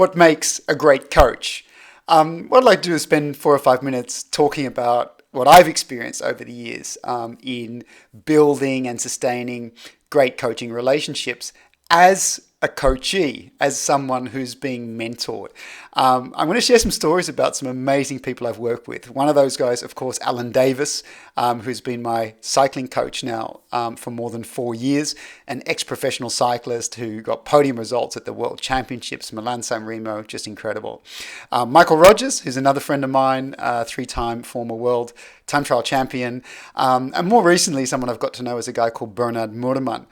What makes a great coach? What I'd like to do is spend 4 or 5 minutes talking about what I've experienced over the years in building and sustaining great coaching relationships as a coachee, as someone who's being mentored. I'm going to share some stories about some amazing people I've worked with. One of those guys, of course, Alan Davis, who's been my cycling coach now for more than 4 years, an ex-professional cyclist who got podium results at the World Championships, Milan-San Remo, just incredible. Michael Rogers, who's another friend of mine, three-time former world time trial champion. And more recently, someone I've got to know is a guy called Bernard Murman,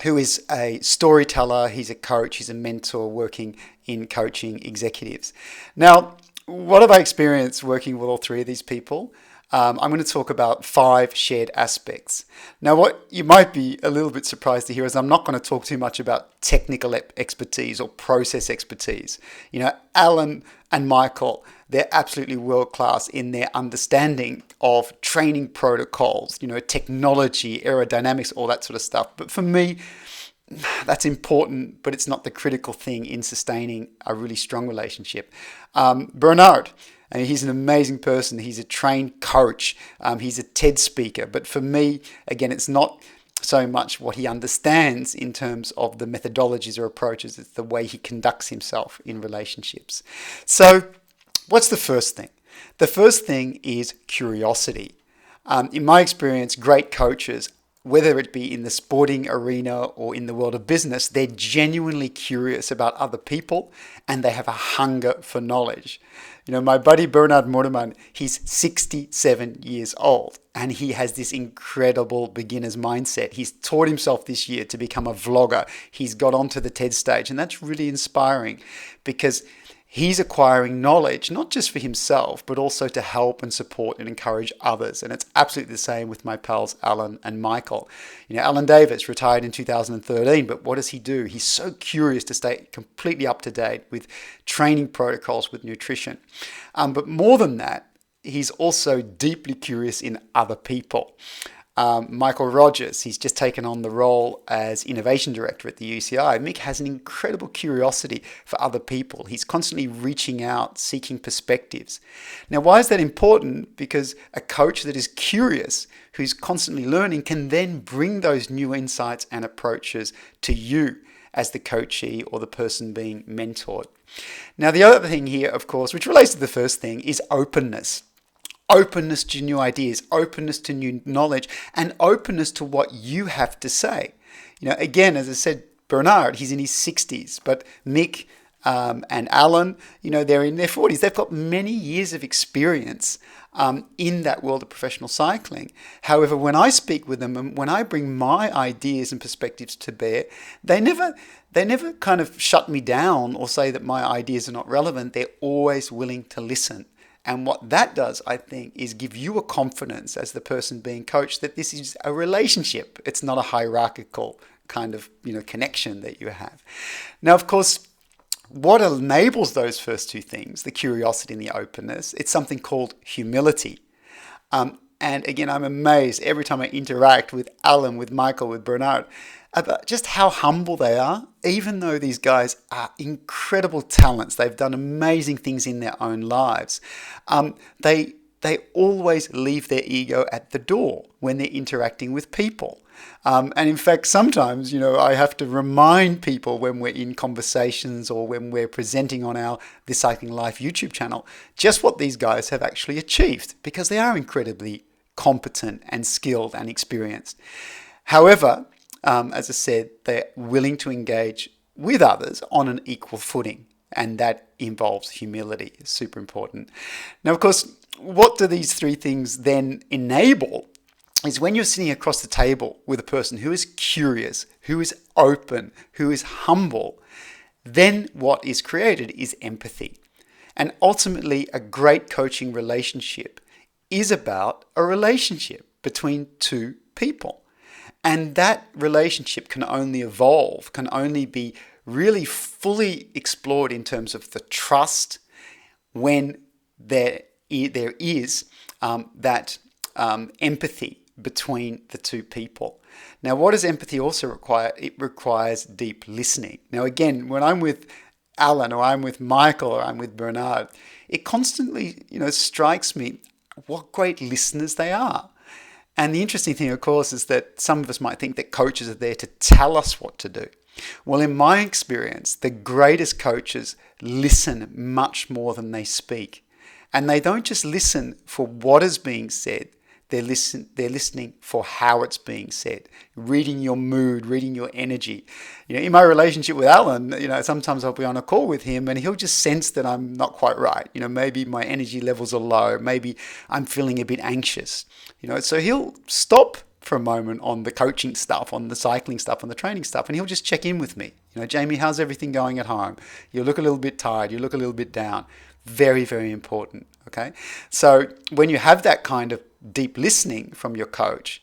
who is a storyteller, he's a coach, he's a mentor working in coaching executives. Now, what have I experienced working with all three of these people? I'm going to talk about 5 shared aspects. Now, what you might be a little bit surprised to hear is I'm not going to talk too much about technical expertise or process expertise. You know, Alan and Michael, they're absolutely world-class in their understanding of training protocols, you know, technology, aerodynamics, all that sort of stuff. But for me, that's important, but it's not the critical thing in sustaining a really strong relationship. Bernard, he's an amazing person. He's a trained coach. He's a TED speaker. But for me, again, it's not so much what he understands in terms of the methodologies or approaches. It's the way he conducts himself in relationships. So what's the first thing? The first thing is curiosity. In my experience, great coaches, whether it be in the sporting arena or in the world of business, they're genuinely curious about other people and they have a hunger for knowledge. You know, my buddy Bernard Murman, he's 67 years old and he has this incredible beginner's mindset. He's taught himself this year to become a vlogger. He's got onto the TED stage, and that's really inspiring because he's acquiring knowledge, not just for himself, but also to help and support and encourage others. And it's absolutely the same with my pals, Alan and Michael. You know, Alan Davis retired in 2013, but what does he do? He's so curious to stay completely up to date with training protocols, with nutrition. But more than that, he's also deeply curious in other people. Michael Rogers, he's just taken on the role as Innovation Director at the UCI. Mick has an incredible curiosity for other people. He's constantly reaching out, seeking perspectives. Now, why is that important? Because a coach that is curious, who's constantly learning, can then bring those new insights and approaches to you as the coachee or the person being mentored. Now, the other thing here, of course, which relates to the first thing, is openness. Openness to new ideas, openness to new knowledge, and openness to what you have to say. You know, again, as I said, Bernard, he's in his 60s, but Mick and Alan, you know, they're in their 40s. They've got many years of experience in that world of professional cycling. However, when I speak with them and when I bring my ideas and perspectives to bear, they never kind of shut me down or say that my ideas are not relevant. They're always willing to listen. And what that does, I think, is give you a confidence as the person being coached that this is a relationship. It's not a hierarchical kind of, you know, connection that you have. Now, of course, what enables those first two things, the curiosity and the openness, it's something called humility. And again, I'm amazed every time I interact with Alan, with Michael, with Bernard, about just how humble they are, even though these guys are incredible talents. They've done amazing things in their own lives. They always leave their ego at the door when they're interacting with people. And in fact, sometimes, you know, I have to remind people when we're in conversations or when we're presenting on our This Cycling Life YouTube channel, just what these guys have actually achieved, because they are incredibly competent and skilled and experienced. However, as I said, they're willing to engage with others on an equal footing, and that involves humility. It's super important. Now, of course, what do these 3 things then enable is when you're sitting across the table with a person who is curious, who is open, who is humble, then what is created is empathy. And ultimately, a great coaching relationship is about a relationship between 2 people. And that relationship can only evolve, can only be really fully explored in terms of the trust when there is that empathy between the 2 people. Now, what does empathy also require? It requires deep listening. Now, again, when I'm with Alan, or I'm with Michael, or I'm with Bernard, it constantly, strikes me what great listeners they are. And the interesting thing, of course, is that some of us might think that coaches are there to tell us what to do. Well, in my experience, the greatest coaches listen much more than they speak. And they don't just listen for what is being said, they're listening for how it's being said, reading your mood, reading your energy. In my relationship with Alan, sometimes I'll be on a call with him and he'll just sense that I'm not quite right. Maybe my energy levels are low, maybe I'm feeling a bit anxious. So he'll stop for a moment on the coaching stuff, on the cycling stuff, on the training stuff, and he'll just check in with me. Jamie, how's everything going at home? You look a little bit tired, you look a little bit down. Very, very important, okay? So when you have that kind of deep listening from your coach,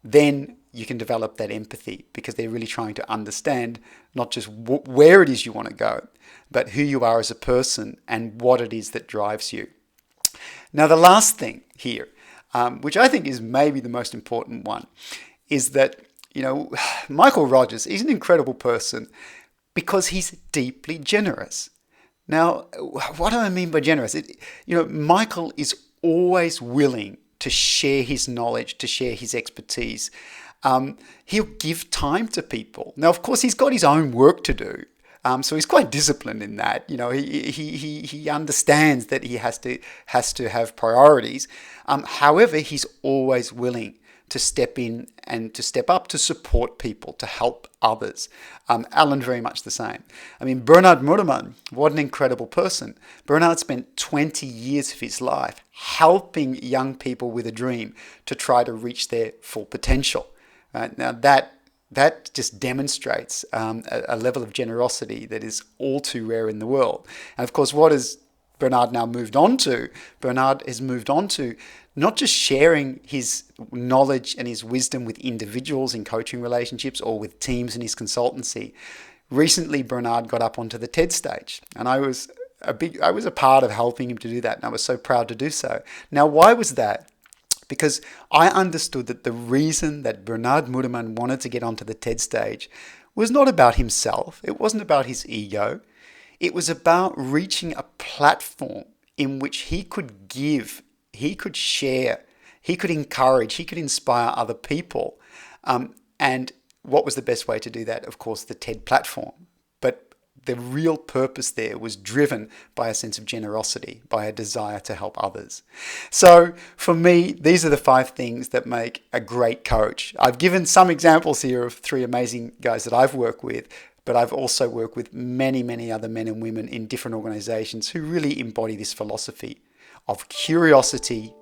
then you can develop that empathy because they're really trying to understand not just where it is you want to go, but who you are as a person and what it is that drives you. Now, the last thing here, which I think is maybe the most important one, is that, Michael Rogers, he's an incredible person because he's deeply generous. Now, what do I mean by generous? Michael is always willing to share his knowledge, to share his expertise. He'll give time to people. Now, of course, he's got his own work to do. So he's quite disciplined in that. He understands that he has to have priorities. However, he's always willing to step in and to step up to support people, to help others. Alan, very much the same. Bernard Murderman, what an incredible person. Bernard spent 20 years of his life helping young people with a dream to try to reach their full potential. Right? Now that just demonstrates a level of generosity that is all too rare in the world. And of course, what has Bernard now moved on to? Bernard has moved on to not just sharing his knowledge and his wisdom with individuals in coaching relationships or with teams in his consultancy. Recently, Bernard got up onto the TED stage, and I was a part of helping him to do that, and I was so proud to do so. Now, why was that? Because I understood that the reason that Bernard Murderman wanted to get onto the TED stage was not about himself. It wasn't about his ego. It was about reaching a platform in which he could give, he could share, he could encourage, he could inspire other people. And what was the best way to do that? Of course, the TED platform. But the real purpose there was driven by a sense of generosity, by a desire to help others. So for me, these are the 5 things that make a great coach. I've given some examples here of 3 amazing guys that I've worked with, but I've also worked with many, many other men and women in different organizations who really embody this philosophy of curiosity,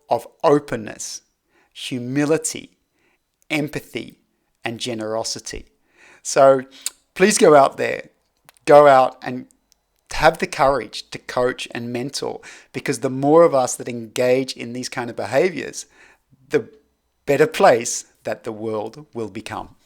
of openness, humility, empathy, and generosity. So please go out and have the courage to coach and mentor, because the more of us that engage in these kind of behaviors, the better place that the world will become.